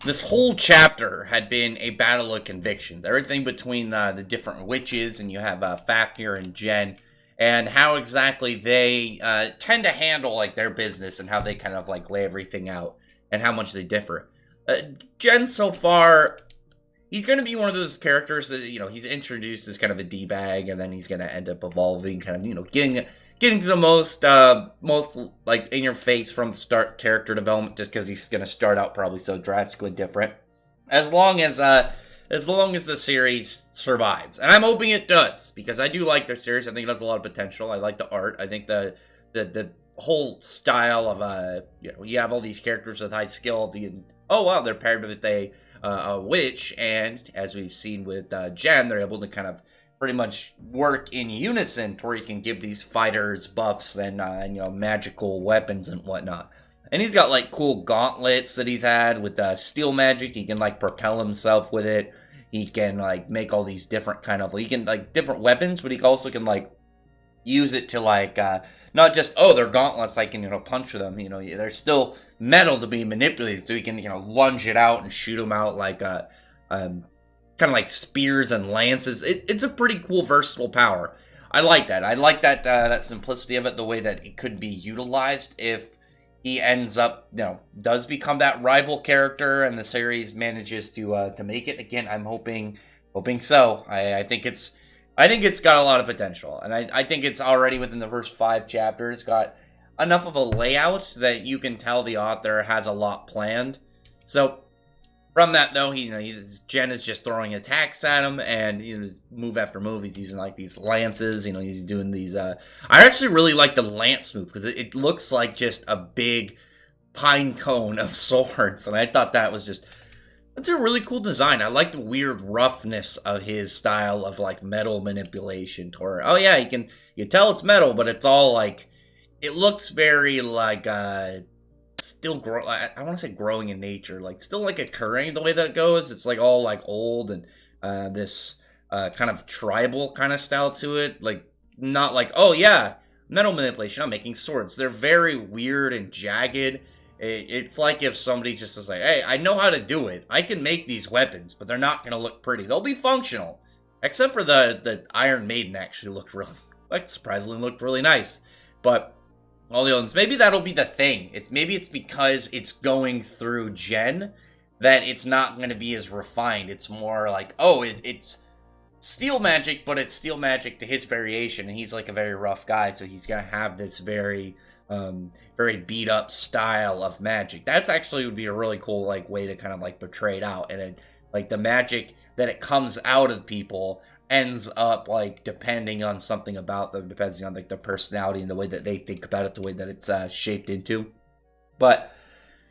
this whole chapter had been a battle of convictions. Everything between the different witches, and you have Fafnir and Jen, and how exactly they tend to handle like their business and how they kind of like lay everything out and how much they differ. Jen so far, he's going to be one of those characters that, he's introduced as kind of a D-bag, and then he's going to end up evolving, kind of, getting to the most like in your face from the start character development, just because he's going to start out probably so drastically different. As long as the series survives, and I'm hoping it does, because I do like their series. I think it has a lot of potential. I like the art. I think the whole style of you have all these characters with high skill. Oh wow, they're paired with a witch, and as we've seen with Jen, they're able to kind of pretty much work in unison to where you can give these fighters buffs and magical weapons and whatnot. And he's got like cool gauntlets that he's had with steel magic. He can like propel himself with it. He can like make all these different kind of different weapons, but he also can like use it to like not just they're gauntlets, I can punch them. They're still metal to be manipulated, so he can lunge it out and shoot them out like kind of like spears and lances. It's a pretty cool, versatile power. I like that. I like that simplicity of it, the way that it could be utilized if he ends up, does become that rival character, and the series manages to make it again. I'm hoping so. I think it's got a lot of potential, and I think it's already within the first 5 chapters got enough of a layout that you can tell the author has a lot planned. So from that, though, Jen is just throwing attacks at him, and move after move, he's using like these lances. He's doing these. I actually really like the lance move because it looks like just a big pine cone of swords, and I thought that's a really cool design. I like the weird roughness of his style of like metal manipulation. You can tell it's metal, but it's all like it looks very like still grow. I want to say growing in nature, like still like occurring the way that it goes. It's like all like old and this kind of tribal kind of style to it. Like not like metal manipulation. I'm making swords. They're very weird and jagged. It's like if somebody just was like, hey, I know how to do it. I can make these weapons, but they're not gonna look pretty. They'll be functional, except for the Iron Maiden actually looked surprisingly looked really nice, but. All the other ones. Maybe that'll be the thing. It's because it's going through Jen that it's not going to be as refined. It's more like, it's steel magic, but it's steel magic to his variation, and he's like a very rough guy, so he's going to have this very very beat up style of magic. That's actually would be a really cool like way to kind of like portray it out, and like the magic that it comes out of people ends up like depending on something about them, depending on like the personality and the way that they think about it, the way that it's shaped into. But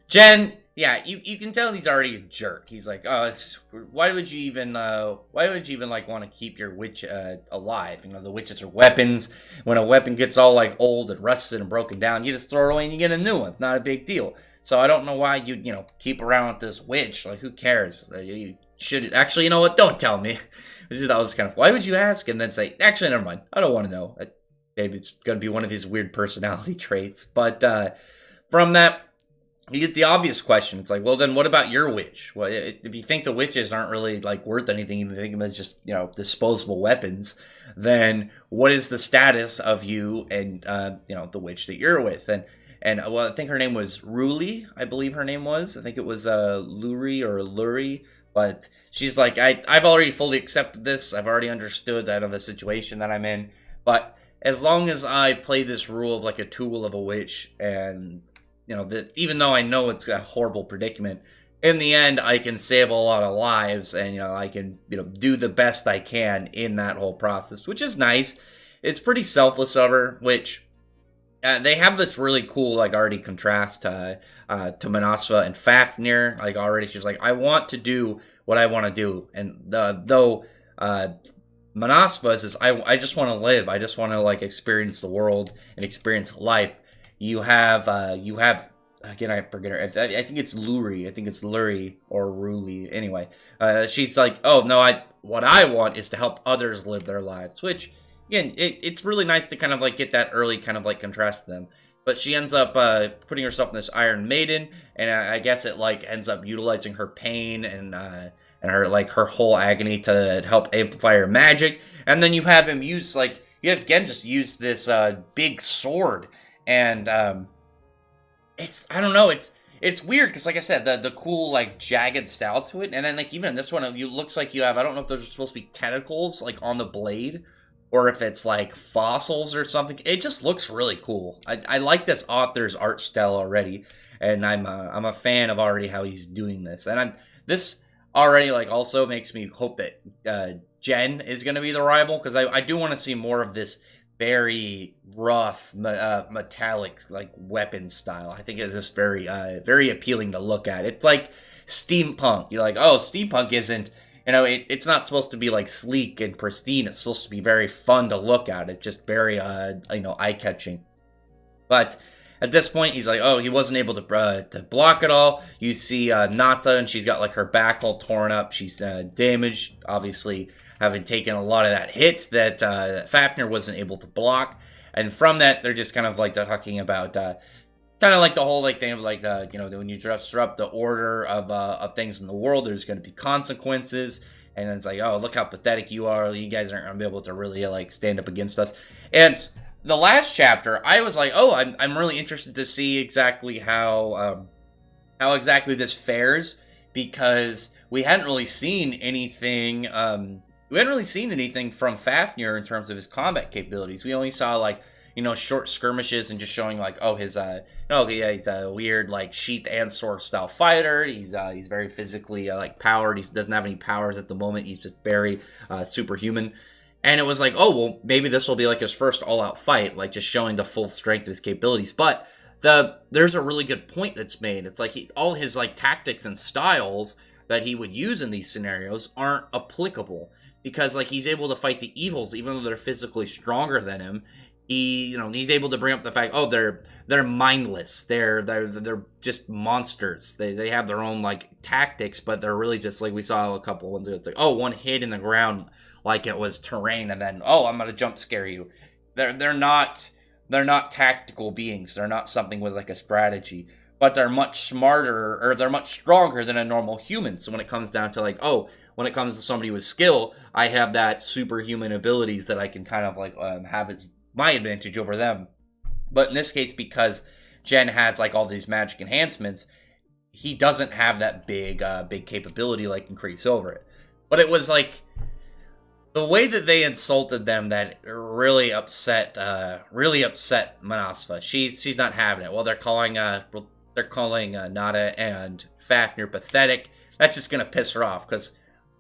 Jen, you can tell he's already a jerk. He's like, why would you even like want to keep your witch alive? The witches are weapons. When a weapon gets all like old and rusted and broken down, you just throw it away and you get a new one. It's not a big deal. So I don't know why you'd keep around with this witch. Like, who cares? You should actually, what? Don't tell me. That was kind of, why would you ask? And then say, actually, never mind. I don't want to know. Maybe it's going to be one of his weird personality traits. But from that, you get the obvious question. It's like, well, then what about your witch? Well, if you think the witches aren't really like worth anything, you think of them as just, disposable weapons, then what is the status of you and, the witch that you're with? And well, I think her name was Ruli, I believe her name was. I think it was Luri or Luri. But she's like, I've already fully accepted this. I've already understood that of the situation that I'm in. But as long as I play this rule of like a tool of a witch, and that even though I know it's a horrible predicament, in the end I can save a lot of lives, and I can do the best I can in that whole process, which is nice. It's pretty selfless of her, which they have this really cool like already contrast to Manasva and Fafnir. Like already she's like, I want to do what I want to do, and though Manasva says, I just want to live. I just want to like experience the world and experience life. You have again, I forget her. I think it's Luri. I think it's Luri or Ruli. Anyway, she's like, oh no, what I want is to help others live their lives, which. Again, it's really nice to kind of like get that early kind of like contrast with them. But she ends up putting herself in this Iron Maiden, and I guess it like ends up utilizing her pain and her like her whole agony to help amplify her magic. And then you have him use like you have Gen just use this big sword, and it's I don't know it's weird because like I said the cool like jagged style to it, and then like even in this one it looks like you have I don't know if those are supposed to be tentacles like on the blade or if it's like fossils or something. It just looks really cool. I like this author's art style already, and I'm a fan of already how he's doing this, and this already like also makes me hope that Jen is going to be the rival because I do want to see more of this very rough metallic like weapon style. I think it's just very appealing to look at. It's like steampunk. You're like, oh, steampunk isn't it's not supposed to be like sleek and pristine. It's supposed to be very fun to look at. It's just very eye catching. But at this point, he's like, oh, he wasn't able to block it all. You see Nata, and she's got like her back all torn up. She's damaged, obviously having taken a lot of that hit that Fafnir wasn't able to block. And from that, they're just kind of like talking about kind of like the whole like thing of like when you disrupt the order of things in the world, there's going to be consequences. And then it's like, oh, look how pathetic you are. You guys aren't going to be able to really like stand up against us. And the last chapter, I was like, oh, I'm really interested to see exactly how exactly this fares, because we hadn't really seen anything. We hadn't really seen anything from Fafnir in terms of his combat capabilities. We only saw like short skirmishes and just showing like, oh, he's a weird like sheath and sword style fighter. He's very physically like powered. He doesn't have any powers at the moment. He's just very superhuman. And it was like, oh, well, maybe this will be like his first all-out fight, like just showing the full strength of his capabilities. But there's a really good point that's made. It's like all his like tactics and styles that he would use in these scenarios aren't applicable, because like he's able to fight the evils even though they're physically stronger than him. He's able to bring up the fact, oh, they're mindless. They're just monsters. They have their own like tactics, but they're really just like we saw a couple ones ago. It's like, oh, one hit in the ground like it was terrain, and then, oh, I'm gonna jump scare you. They're not tactical beings. They're not something with like a strategy, but they're much smarter, or they're much stronger than a normal human. So when it comes down to like, oh, when it comes to somebody with skill, I have that superhuman abilities that I can kind of like have as my advantage over them. But in this case, because Jen has like all these magic enhancements, he doesn't have that big capability like increase over it. But it was like the way that they insulted them that really upset Manasva. She's not having it. Well, they're calling Nada and Fafnir pathetic. That's just gonna piss her off, because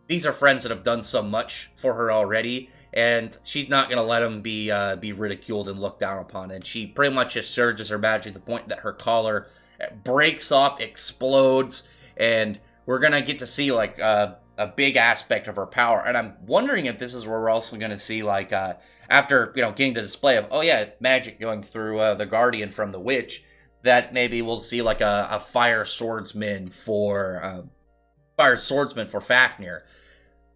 these are friends that have done so much for her already, and she's not gonna let them be ridiculed and looked down upon. And she pretty much just surges her magic to the point that her collar breaks off, explodes, and we're gonna get to see like a big aspect of her power. And I'm wondering if this is where we're also gonna see like after getting the display of, oh yeah, magic going through the Guardian from the Witch, that maybe we'll see like a fire swordsman for Fafnir.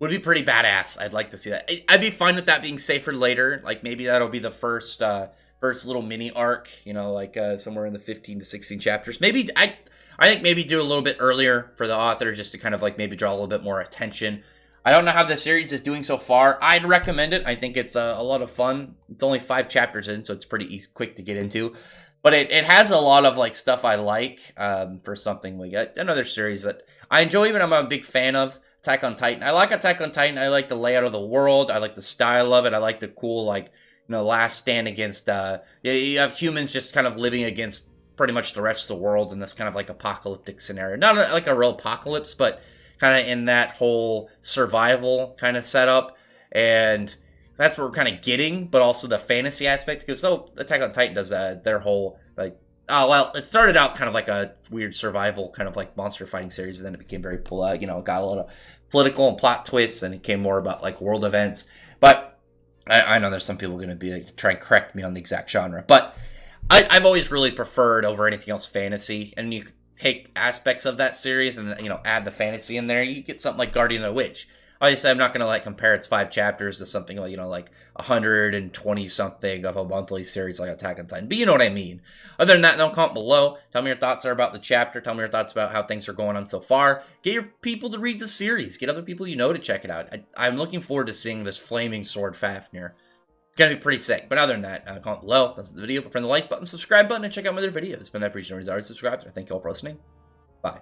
Would be pretty badass. I'd like to see that. I'd be fine with that being safer later. Like maybe that'll be the first little mini arc. Like somewhere in the 15 to 16 chapters. Maybe I think maybe do a little bit earlier for the author, just to kind of like maybe draw a little bit more attention. I don't know how the series is doing so far. I'd recommend it. I think it's a lot of fun. It's only 5 chapters in, so it's pretty quick to get into. But it has a lot of like stuff I like for something like another series that I enjoy, even I'm a big fan of. Attack on Titan. I like Attack on Titan. I like the layout of the world. I like the style of it. I like the cool, like, last stand against, you have humans just kind of living against pretty much the rest of the world in this kind of like apocalyptic scenario. Not like a real apocalypse, but kind of in that whole survival kind of setup. And that's what we're kind of getting, but also the fantasy aspect, because Attack on Titan does their whole, like, oh, well, it started out kind of like a weird survival kind of like monster fighting series, and then it became very, got a lot of political and plot twists, and it became more about like world events. But I know there's some people going to be like, try and correct me on the exact genre, but I've always really preferred over anything else fantasy, and you take aspects of that series and add the fantasy in there, you get something like Guardian of the Witch. Obviously, I'm not going to like compare its 5 chapters to something like, like 120 something of a monthly series like Attack on Titan. But you know what I mean. Other than that, comment below. Tell me your thoughts are about the chapter. Tell me your thoughts about how things are going on so far. Get your people to read the series. Get other people you know to check it out. I'm looking forward to seeing this Flaming Sword Fafnir. It's going to be pretty sick. But other than that, comment below. That's the video. Friend the like button, subscribe button, and check out my other videos. But I appreciate it. Already subscribed. Thank you all for listening. Bye.